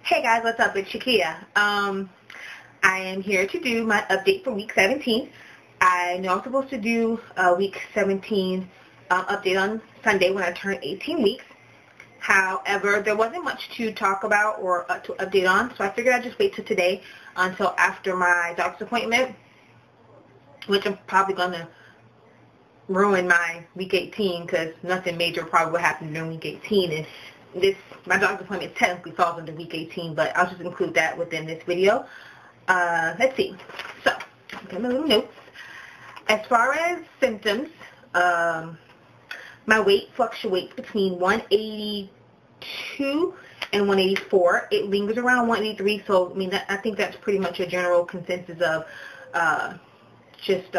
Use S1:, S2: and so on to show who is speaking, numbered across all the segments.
S1: Hey guys, what's up? It's Shakia. I am here to do my update for week 17. I know I'm supposed to do a week 17 update on Sunday when I turn 18 weeks. However, there wasn't much to talk about or to update on, so I figured I'd just wait till today until after my doctor's appointment, which I'm probably going to ruin my week 18 because nothing major probably will happen during week 18, and my doctor's appointment technically falls under week 18, but I'll just include that within this video. Let's see. So, got my little notes. As far as symptoms, my weight fluctuates between 182 and 184. It lingers around 183, so I think that's pretty much a general consensus of just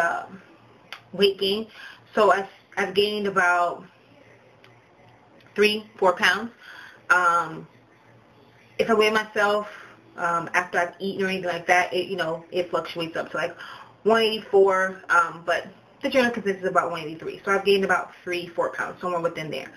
S1: weight gain. So I've gained about 3-4 pounds. If I weigh myself after I've eaten or anything like that, it fluctuates up to like 184, but the general consensus is about 183. So I've gained about 3-4 pounds, somewhere within there.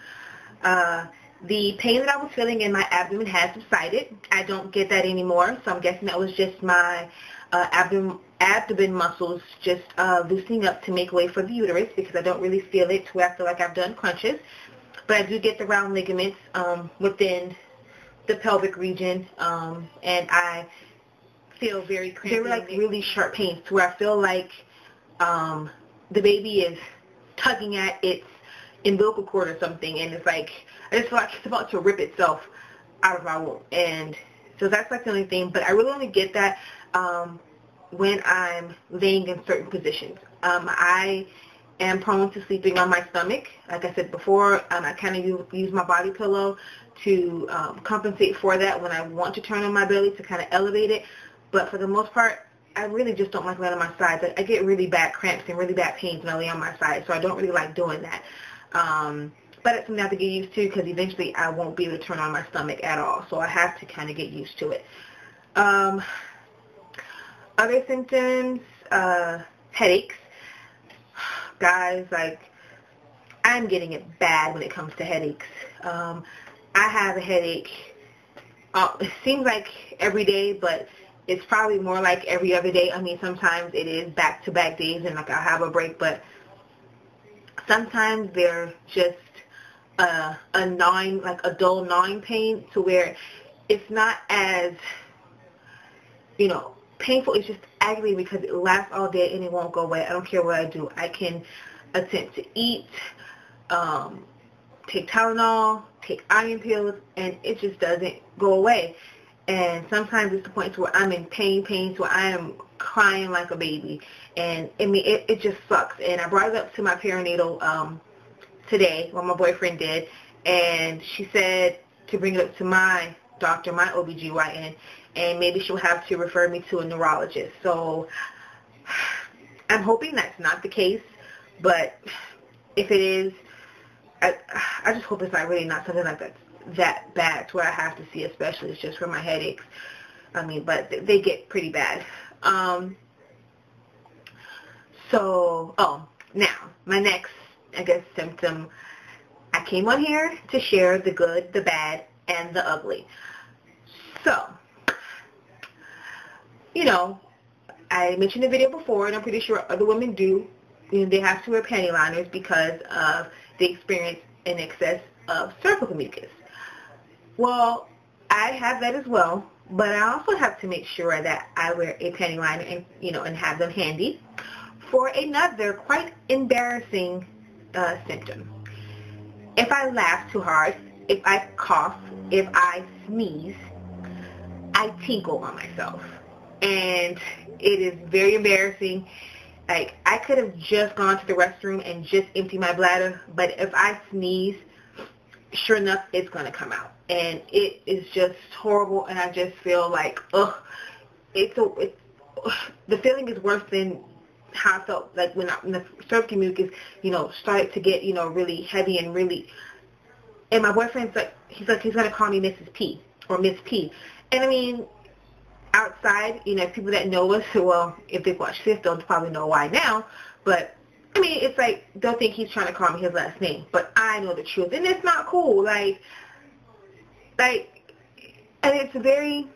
S1: The pain that I was feeling in my abdomen has subsided. I don't get that anymore, so I'm guessing that was just my abdomen muscles just loosening up to make way for the uterus, because I don't really feel it to where I feel like I've done crunches. But I do get the round ligaments within the pelvic region, and I feel very crampy. They're like really sharp pains to where I feel like the baby is tugging at its umbilical cord or something, and it's like I just feel like it's about to rip itself out of my womb. And so that's like the only thing. But I really only get that when I'm laying in certain positions. I am prone to sleeping on my stomach. Like I said before, I kind of use my body pillow to compensate for that when I want to turn on my belly to kind of elevate it. But for the most part, I really just don't like laying on my side. I get really bad cramps and really bad pains when I lay on my side, so I don't really like doing that. But it's something I have to get used to, because eventually I won't be able to turn on my stomach at all. So I have to kind of get used to it. Other symptoms, headaches. Guys, I'm getting it bad when it comes to headaches. I have a headache, it seems like every day, but it's probably more like every other day. Sometimes it is back-to-back days, and I'll have a break, but sometimes they're just a gnawing, like a dull gnawing pain, to where it's not as, painful. It's just aggravating because it lasts all day and it won't go away. I don't care what I do. I can attempt to eat, take Tylenol, take iron pills, and it just doesn't go away. And sometimes it's the point where I'm in pain, so I am crying like a baby. And it just sucks. And I brought it up to my perinatal today, what my boyfriend did, and she said to bring it up to my doctor, my OBGYN, and maybe she'll have to refer me to a neurologist. So I'm hoping that's not the case, but if it is, I just hope it's not something like that bad to where I have to see a specialist just for my headaches. But they get pretty bad. Now, my next, symptom, I came on here to share the good, the bad, and the ugly. So, I mentioned the video before, and I'm pretty sure other women do. They have to wear panty liners because of they experience an excess of cervical mucus. Well, I have that as well, but I also have to make sure that I wear a panty liner and and have them handy for another quite embarrassing symptom. If I laugh too hard, if I cough, if I sneeze, I tinkle on myself. And it is very embarrassing. Like, I could have just gone to the restroom and just emptied my bladder, but if I sneeze, sure enough, it's going to come out. And it is just horrible, and I just feel like, ugh. The feeling is worse than how I felt like when the cervical mucus, started to get, really heavy and really... And my boyfriend's he's going to call me Mrs. P or Miss P. And outside, people that know us, well, if they've watched this, they'll probably know why now. But, it's like, they'll think he's trying to call me his last name. But I know the truth. And it's not cool. Like, And it's very,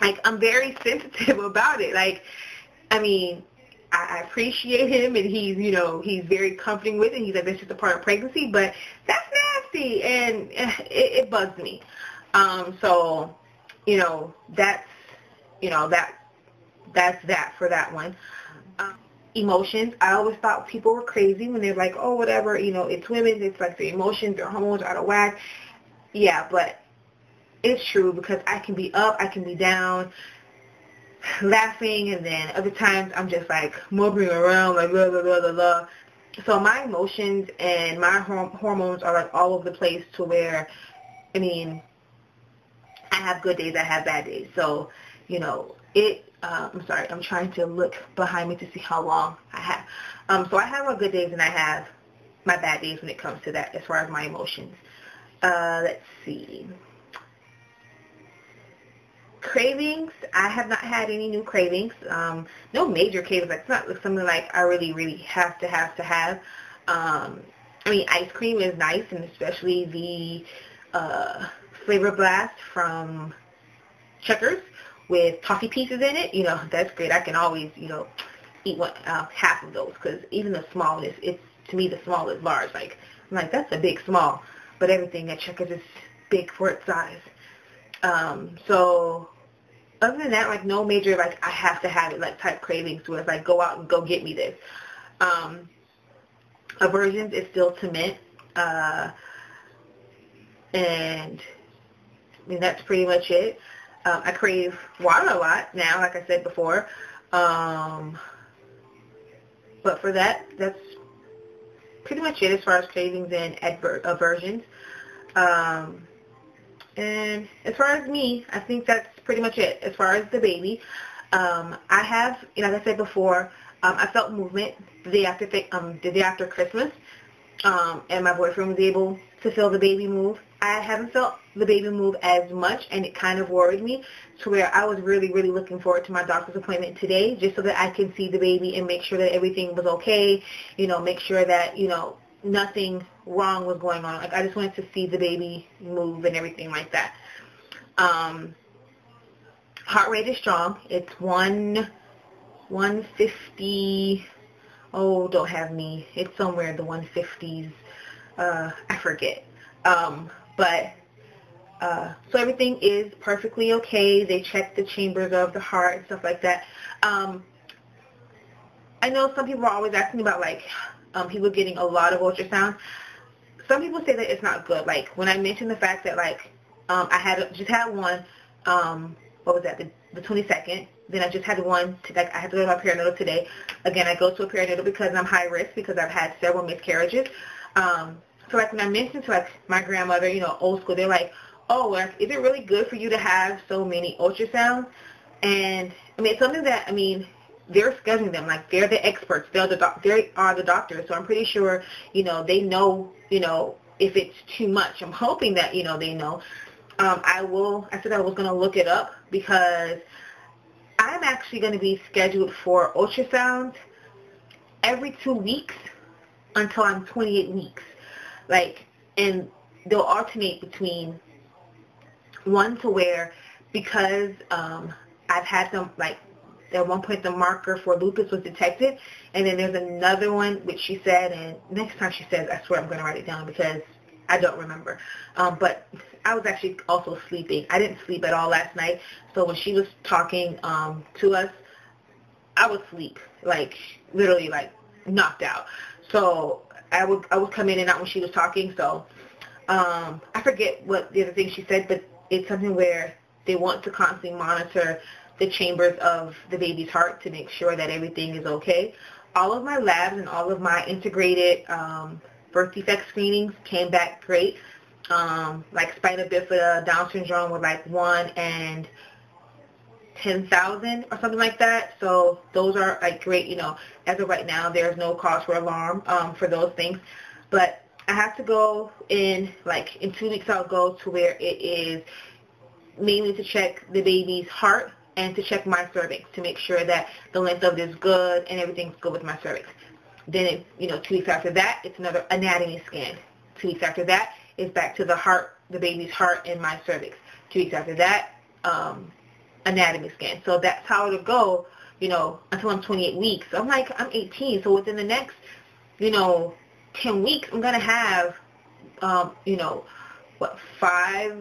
S1: like, I'm very sensitive about it. Like, I mean, I appreciate him, and he's, you know, he's very comforting with it. He's like, that's just a part of pregnancy, but that's nasty, and it bugs me. So, you know, that's that for that one. Emotions. I always thought people were crazy when they're like, oh, whatever, you know, it's women, it's like their emotions, their hormones are out of whack. Yeah, but it's true, because I can be up, I can be down, laughing, and then other times I'm just like moping around, like blah, blah, blah, blah, blah. So my emotions and my hormones are like all over the place, to where, I mean, I have good days, I have bad days. So, you know, I'm sorry, I'm trying to look behind me to see how long I have. So I have my good days and I have my bad days when it comes to that, as far as my emotions. Let's see. Cravings, I have not had any new cravings. No major cravings. Like, it's not something like I really, really have to have. I mean, ice cream is nice, and especially the Flavor Blast from Checkers with toffee pieces in it. You know, that's great. I can always, you know, eat half of those, because even the smallness, it's, to me, the small is large. Like, I'm like, that's a big small, but everything at Checkers is big for its size. So other than that, like, no major, like, I have to have it, like, type cravings where it's like, go out and go get me this. Aversions is still to mint. And I mean, that's pretty much it. I crave water a lot now, like I said before. But for that, that's pretty much it as far as cravings and aversions. And as far as me, I think that's pretty much it. As far as the baby, I have, you know, like I said before, I felt movement the day after Christmas, and my boyfriend was able to feel the baby move. I haven't felt the baby move as much, and it kind of worried me, to where I was really, really looking forward to my doctor's appointment today, just so that I can see the baby and make sure that everything was okay, you know, make sure that, you know, nothing wrong was going on. Like, I just wanted to see the baby move and everything like that. Heart rate is strong. It's 150. Oh, don't have me. It's somewhere in the 150s. I forget. So everything is perfectly okay. They check the chambers of the heart and stuff like that. I know some people are always asking about, like, people getting a lot of ultrasounds. Some people say that it's not good. Like, when I mentioned the fact that, like, I just had one, what was that, the 22nd. Then I just had one, I had to go to my perinatal today. Again, I go to a perinatal because I'm high risk, because I've had several miscarriages. So, like, when I mentioned to, like, my grandmother, you know, old school, they're like, oh, like, is it really good for you to have so many ultrasounds? And, I mean, it's something that, I mean, they're scheduling them. Like, they're the experts. They are the doctors. So I'm pretty sure, you know, they know, you know, if it's too much. I'm hoping that, you know, they know. I said I was going to look it up, because I'm actually going to be scheduled for ultrasounds every 2 weeks until I'm 28 weeks. Like, and they'll alternate between one, to where, because I've had them, like, at one point the marker for lupus was detected, and then there's another one which she said, and next time she says, I swear I'm going to write it down, because I don't remember. But I was actually also sleeping. I didn't sleep at all last night, so when she was talking to us, I was asleep, like, literally, like, knocked out. So I would come in and out when she was talking. So I forget what the other thing she said, but it's something where they want to constantly monitor the chambers of the baby's heart to make sure that everything is okay. All of my labs and all of my integrated birth defect screenings came back great. Like spina bifida, Down syndrome were like 1 in 10,000 or something like that. So those are like great, you know. As of right now, there's no cause for alarm for those things. But I have to go in 2 weeks. I'll go to where it is mainly to check the baby's heart and to check my cervix to make sure that the length of it is good and everything's good with my cervix. Then, 2 weeks after that, it's another anatomy scan. 2 weeks after that, it's back to the heart, the baby's heart and my cervix. 2 weeks after that, anatomy scan. So that's how it'll go, you know, until I'm 28 weeks. So I'm like, I'm 18, so within the next, you know, 10 weeks, I'm going to have, you know, what, 5,